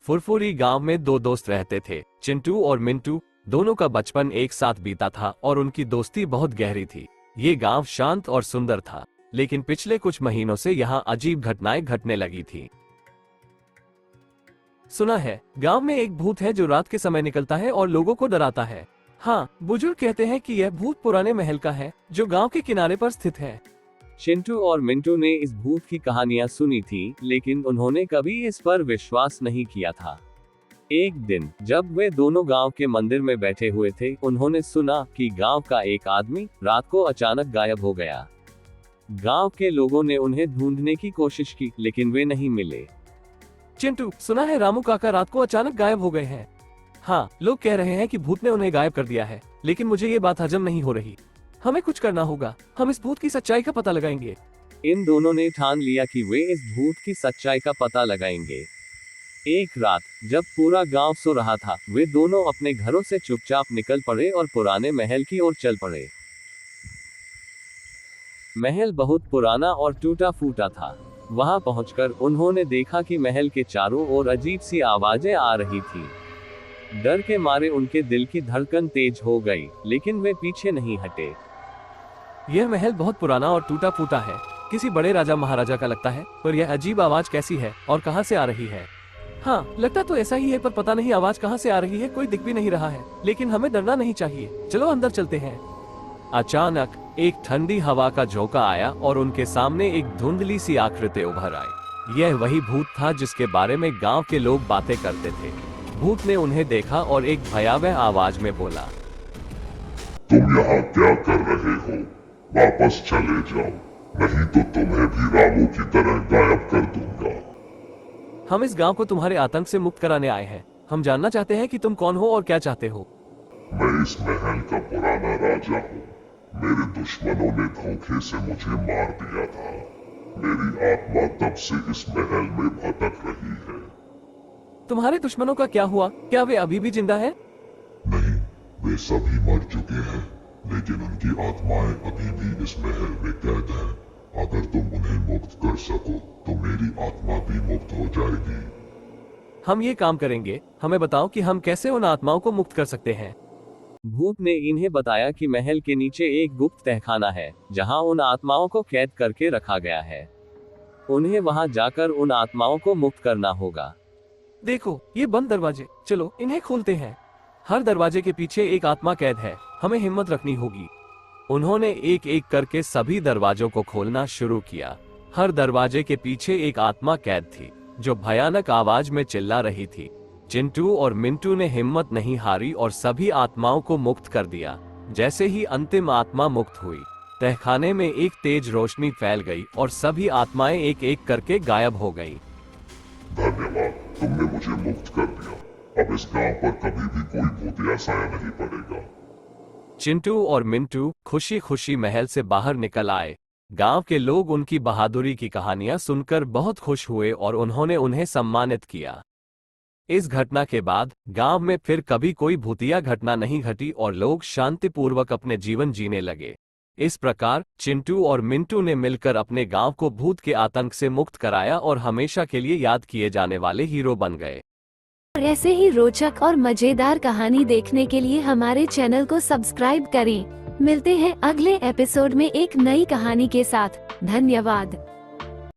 फुरफुरी गांव में दो दोस्त रहते थे, चिंटू और मिंटू। दोनों का बचपन एक साथ बीता था और उनकी दोस्ती बहुत गहरी थी। ये गांव शांत और सुंदर था, लेकिन पिछले कुछ महीनों से यहाँ अजीब घटनाएं घटने लगी थी। सुना है गांव में एक भूत है जो रात के समय निकलता है और लोगों को डराता है। हाँ, बुजुर्ग कहते हैं कि यह भूत पुराने महल का है जो गांव के किनारे पर स्थित है। चिंटू और मिंटू ने इस भूत की कहानियां सुनी थी, लेकिन उन्होंने कभी इस पर विश्वास नहीं किया था। एक दिन जब वे दोनों गांव के मंदिर में बैठे हुए थे, उन्होंने सुना कि गांव का एक आदमी रात को अचानक गायब हो गया। गांव के लोगों ने उन्हें ढूंढने की कोशिश की, लेकिन वे नहीं मिले। चिंटू, सुना है रामू काका रात को अचानक गायब हो गए हैं। हाँ, लोग कह रहे हैं कि भूत ने उन्हें गायब कर दिया है, लेकिन मुझे ये बात हजम नहीं हो रही। हमें कुछ करना होगा, हम इस भूत की सच्चाई का पता लगाएंगे। इन दोनों ने ठान लिया कि वे इस भूत की सच्चाई का पता लगाएंगे। एक रात जब पूरा गांव सो रहा था, वे दोनों अपने घरों से चुपचाप निकल पड़े और पुराने महल की ओर चल पड़े। महल बहुत पुराना और टूटा फूटा था। वहां पहुंचकर उन्होंने देखा कि महल के चारों ओर अजीब सी आवाजें आ रही थी। डर के मारे उनके दिल की धड़कन तेज हो गई, लेकिन वे पीछे नहीं हटे। यह महल बहुत पुराना और टूटा फूटा है, किसी बड़े राजा महाराजा का लगता है, पर यह अजीब आवाज कैसी है और कहां से आ रही है? हाँ, लगता तो ऐसा ही है, पर पता नहीं आवाज कहां से आ रही है। कोई दिख भी नहीं रहा है, लेकिन हमें डरना नहीं चाहिए। चलो अंदर चलते हैं। अचानक एक ठंडी हवा का झोंका आया और उनके सामने एक धुंधली सी आकृति उभर आई। यह वही भूत था जिसके बारे में गांव के लोग बातें करते थे। भूत ने उन्हें देखा और एक भयावह आवाज में बोला, तुम यहाँ क्या कर रहे हो? वापस चले जाओ, नहीं तो तुम्हें भी रामू की तरह गायब कर दूंगा। हम इस गांव को तुम्हारे आतंक से मुक्त कराने आए हैं। हम जानना चाहते हैं कि तुम कौन हो और क्या चाहते हो। मैं इस महल का पुराना राजा हूँ। मेरे दुश्मनों ने धोखे से मुझे मार दिया था। मेरी आत्मा तब से इस महल में भटक रही है। तुम्हारे दुश्मनों का क्या हुआ? क्या वे अभी भी जिंदा हैं? नहीं, वे सभी मर चुके हैं, लेकिन उनकी आत्माएं अभी भी इस महल में कैद हैं। अगर तुम उन्हें मुक्त कर सको तो मेरी आत्मा भी मुक्त हो जाएगी। हम ये काम करेंगे। हमें बताओ कि हम कैसे उन आत्माओं को मुक्त कर सकते हैं। भूत ने इन्हें बताया कि महल के नीचे एक गुप्त तहखाना है, जहां उन आत्माओं को कैद करके रखा गया है। उन्हें वहां जाकर उन आत्माओं को मुक्त करना होगा। देखो, ये बंद दरवाजे, चलो इन्हें खोलते हैं। हर दरवाजे के पीछे एक आत्मा कैद है, हमें हिम्मत रखनी होगी। उन्होंने एक एक करके सभी दरवाजों को खोलना शुरू किया। हर दरवाजे के पीछे एक आत्मा कैद थी, जो भयानक आवाज में चिल्ला रही थी। चिंटू और मिंटू ने हिम्मत नहीं हारी और सभी आत्माओं को मुक्त कर दिया। जैसे ही अंतिम आत्मा मुक्त हुई, तहखाने में एक तेज रोशनी फैल गई और सभी आत्माएं एक एक करके गायब हो गईं। धन्यवाद, तुमने मुझे मुक्त कर दिया। अब इस गांव पर कभी भी कोई भूतिया साया नहीं पड़ेगा। चिंटू और मिंटू खुशी खुशी महल से बाहर निकल आए। गांव के लोग उनकी बहादुरी की कहानियां सुनकर बहुत खुश हुए और उन्होंने उन्हें सम्मानित किया। इस घटना के बाद गांव में फिर कभी कोई भूतिया घटना नहीं घटी और लोग शांतिपूर्वक अपने जीवन जीने लगे। इस प्रकार चिंटू और मिंटू ने मिलकर अपने गांव को भूत के आतंक से मुक्त कराया और हमेशा के लिए याद किए जाने वाले हीरो बन गए। और ऐसे ही रोचक और मजेदार कहानी देखने के लिए हमारे चैनल को सब्सक्राइब करें। मिलते हैं अगले एपिसोड में एक नई कहानी के साथ। धन्यवाद।